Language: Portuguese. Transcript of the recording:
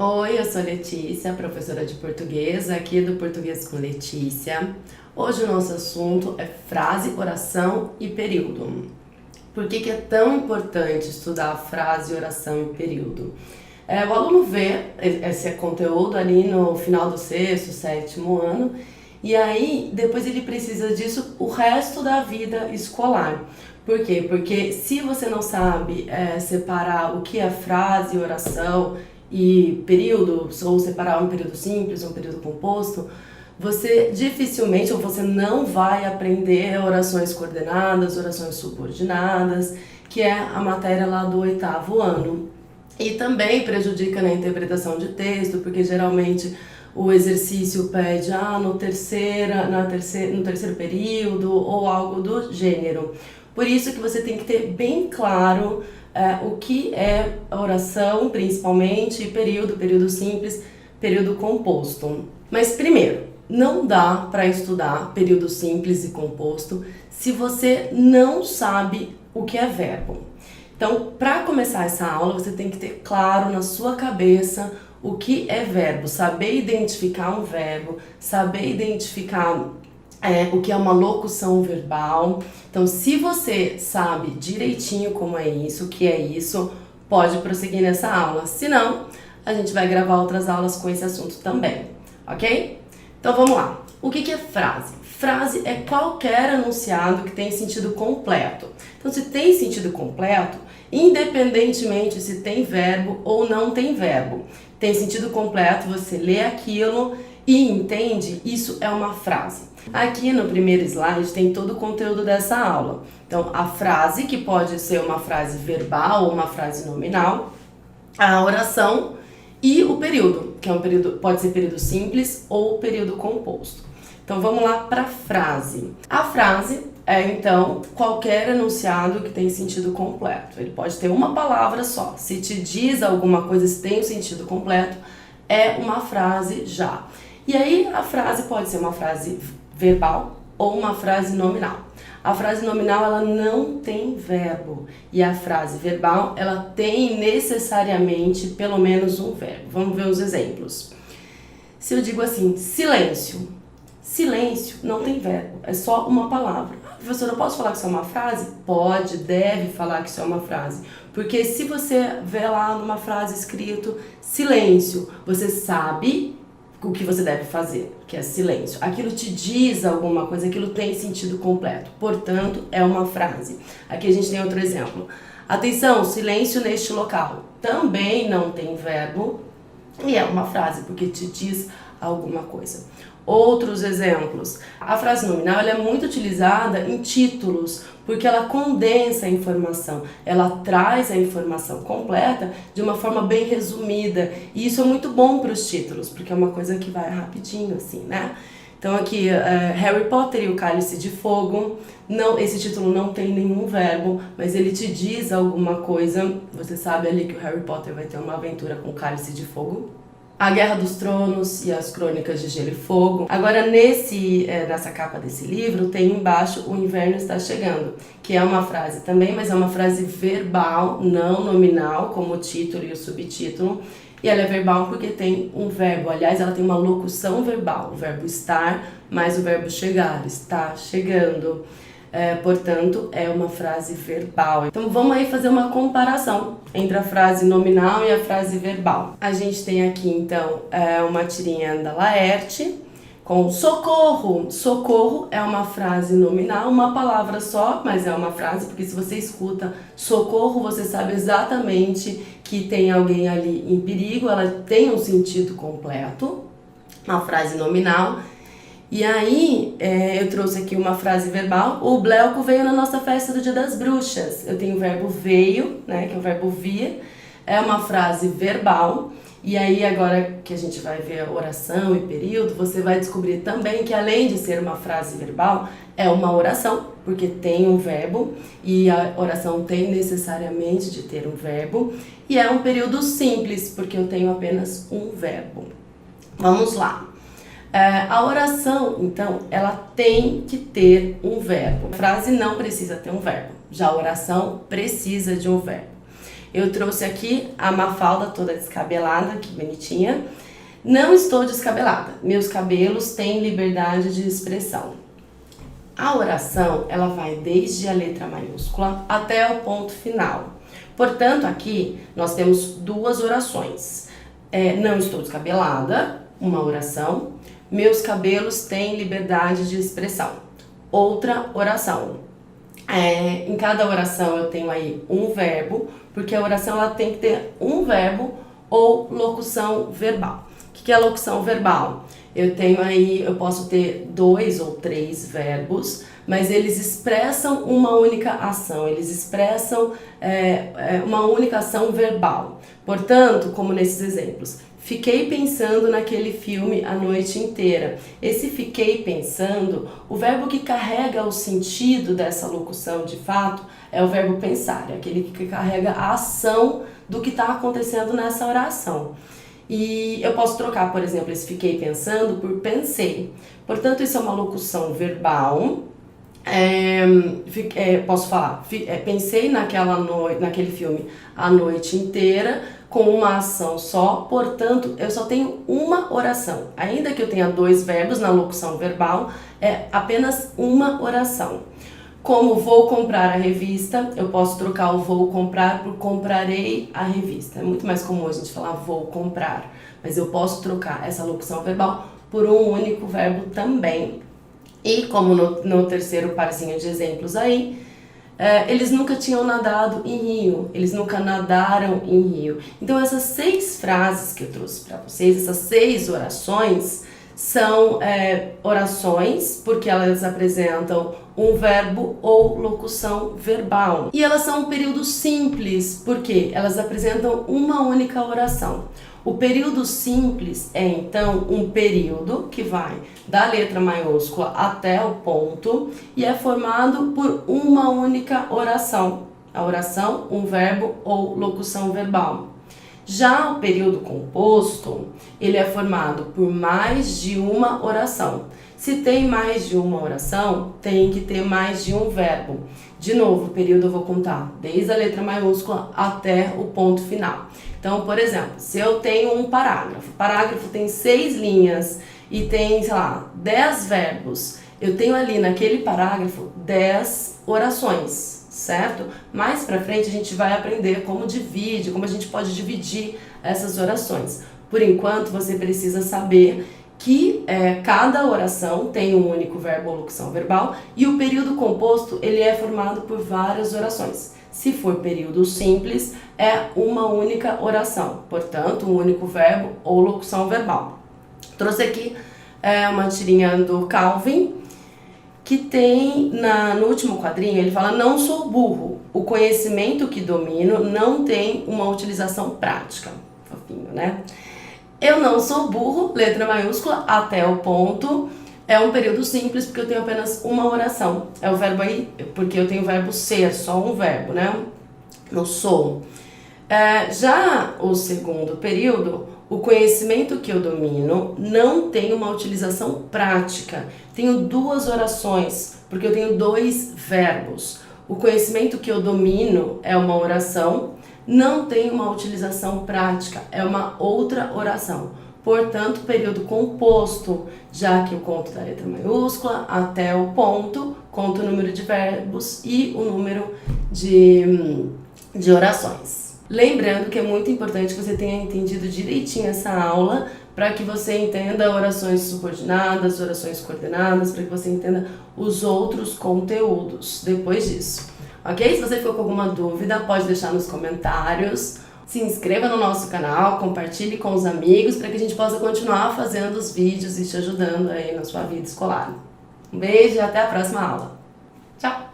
Oi, eu sou Letícia, professora de português, aqui do Português com Letícia. Hoje o nosso assunto é frase, oração e período. Por que é tão importante estudar frase, oração e período? O aluno vê esse conteúdo ali no final do sexto, sétimo ano, e aí depois ele precisa disso o resto da vida escolar. Por quê? Porque se você não sabe separar o que é frase, oração e período, ou separar um período simples, um período composto, você dificilmente, ou você não vai aprender orações coordenadas, orações subordinadas, que é a matéria lá do 8º ano. E também prejudica na interpretação de texto, porque geralmente o exercício pede no terceiro período ou algo do gênero. Por isso que você tem que ter bem claro o que é oração, principalmente, período simples, período composto. Mas primeiro, não dá para estudar período simples e composto se você não sabe o que é verbo. Então, para começar essa aula, você tem que ter claro na sua cabeça o que é verbo, saber identificar um verbo, saber identificar o que é uma locução verbal. Então, se você sabe direitinho como é isso, o que é isso, pode prosseguir nessa aula. Se não, a gente vai gravar outras aulas com esse assunto também, ok? Então, vamos lá. O que é frase? Frase é qualquer enunciado que tem sentido completo. Então, se tem sentido completo, independentemente se tem verbo ou não tem verbo, tem sentido completo, você lê aquilo e entende, isso é uma frase. Aqui no primeiro slide tem todo o conteúdo dessa aula. Então, a frase, que pode ser uma frase verbal ou uma frase nominal, a oração e o período, que é um período, pode ser período simples ou período composto. Então, vamos lá para a frase. A frase é, então, qualquer enunciado que tem sentido completo. Ele pode ter uma palavra só. Se te diz alguma coisa, se tem o sentido completo, é uma frase já. E aí, a frase pode ser uma frase verbal ou uma frase nominal. A frase nominal, ela não tem verbo. E a frase verbal, ela tem necessariamente pelo menos um verbo. Vamos ver os exemplos. Se eu digo assim, silêncio. Silêncio não tem verbo, é só uma palavra. Professor, eu posso falar que isso é uma frase? Pode, deve falar que isso é uma frase. Porque se você vê lá numa frase escrito silêncio, você sabe o que você deve fazer, que é silêncio. Aquilo te diz alguma coisa, aquilo tem sentido completo. Portanto, é uma frase. Aqui a gente tem outro exemplo. Atenção, silêncio neste local. Também não tem verbo e é uma frase, porque te diz alguma coisa. Outros exemplos. A frase nominal ela é muito utilizada em títulos, porque ela condensa a informação, ela traz a informação completa de uma forma bem resumida. E isso é muito bom para os títulos, porque é uma coisa que vai rapidinho, assim, né? Então aqui, Harry Potter e o Cálice de Fogo, não, esse título não tem nenhum verbo, mas ele te diz alguma coisa. Você sabe ali que o Harry Potter vai ter uma aventura com o Cálice de Fogo. A Guerra dos Tronos e as Crônicas de Gelo e Fogo. Agora, nessa capa desse livro, tem embaixo O Inverno Está Chegando, que é uma frase também, mas é uma frase verbal, não nominal, como o título e o subtítulo. E ela é verbal porque tem um verbo, aliás, ela tem uma locução verbal, o verbo estar mais o verbo chegar, está chegando. Portanto, é uma frase verbal. Então, vamos aí fazer uma comparação entre a frase nominal e a frase verbal. A gente tem aqui, então, uma tirinha da Laerte com socorro. Socorro é uma frase nominal, uma palavra só, mas é uma frase, porque se você escuta socorro, você sabe exatamente que tem alguém ali em perigo, ela tem um sentido completo, uma frase nominal. E aí, eu trouxe aqui uma frase verbal. O Bleuco veio na nossa festa do Dia das Bruxas. Eu tenho o verbo veio, né, que é o verbo vir. É uma frase verbal. E aí, agora que a gente vai ver a oração e período, você vai descobrir também que além de ser uma frase verbal, é uma oração, porque tem um verbo. E a oração tem necessariamente de ter um verbo. E é um período simples, porque eu tenho apenas um verbo. Vamos lá. A oração, então, ela tem que ter um verbo. A frase não precisa ter um verbo, já a oração precisa de um verbo. Eu trouxe aqui a Mafalda toda descabelada, que bonitinha. Não estou descabelada, meus cabelos têm liberdade de expressão. A oração, ela vai desde a letra maiúscula até o ponto final. Portanto, aqui nós temos duas orações. Não estou descabelada, uma oração. Meus cabelos têm liberdade de expressão. Outra oração. Em cada oração eu tenho aí um verbo, porque a oração ela tem que ter um verbo ou locução verbal. O que é locução verbal? Eu posso ter 2 ou 3 verbos, mas eles expressam uma única ação, eles expressam uma única ação verbal. Portanto, como nesses exemplos, fiquei pensando naquele filme a noite inteira. Esse fiquei pensando, o verbo que carrega o sentido dessa locução de fato é o verbo pensar, é aquele que carrega a ação do que está acontecendo nessa oração. E eu posso trocar, por exemplo, esse fiquei pensando por pensei. Portanto, isso é uma locução verbal. Posso falar, pensei naquele filme a noite inteira com uma ação só, portanto, eu só tenho uma oração. Ainda que eu tenha 2 verbos na locução verbal, é apenas uma oração. Como vou comprar a revista, eu posso trocar o vou comprar por comprarei a revista. É muito mais comum a gente falar vou comprar, mas eu posso trocar essa locução verbal por um único verbo também. E como no terceiro parzinho de exemplos aí, eles nunca tinham nadado em rio, eles nunca nadaram em rio. Então essas 6 frases que eu trouxe para vocês, essas 6 orações, são orações porque elas apresentam um verbo ou locução verbal. E elas são um período simples porque elas apresentam uma única oração. O período simples é então um período que vai da letra maiúscula até o ponto e é formado por uma única oração. A oração, um verbo ou locução verbal. Já o período composto, ele é formado por mais de uma oração. Se tem mais de uma oração, tem que ter mais de um verbo. De novo, o período eu vou contar desde a letra maiúscula até o ponto final. Então, por exemplo, se eu tenho um parágrafo, o parágrafo tem 6 linhas e tem, sei lá, 10 verbos, eu tenho ali naquele parágrafo 10 orações, certo? Mais pra frente a gente vai aprender como a gente pode dividir essas orações. Por enquanto, você precisa saber que cada oração tem um único verbo ou locução verbal e o período composto ele é formado por várias orações. Se for período simples, é uma única oração, portanto, um único verbo ou locução verbal. Trouxe aqui uma tirinha do Calvin, que tem no último quadrinho, ele fala: não sou burro, o conhecimento que domino não tem uma utilização prática. Fofinho, né? Eu não sou burro, letra maiúscula, até o ponto. É um período simples porque eu tenho apenas uma oração. É o verbo aí, porque eu tenho o verbo ser, só um verbo, né? Eu sou. Já o segundo período, o conhecimento que eu domino não tem uma utilização prática. Tenho 2 orações, porque eu tenho 2 verbos. O conhecimento que eu domino é uma oração, não tem uma utilização prática, é uma outra oração. Portanto, período composto, já que eu conto da letra maiúscula até o ponto, conto o número de verbos e o número de orações. Lembrando que é muito importante que você tenha entendido direitinho essa aula para que você entenda orações subordinadas, orações coordenadas, para que você entenda os outros conteúdos depois disso. Ok? Se você ficou com alguma dúvida, pode deixar nos comentários. Se inscreva no nosso canal, compartilhe com os amigos para que a gente possa continuar fazendo os vídeos e te ajudando aí na sua vida escolar. Um beijo e até a próxima aula. Tchau!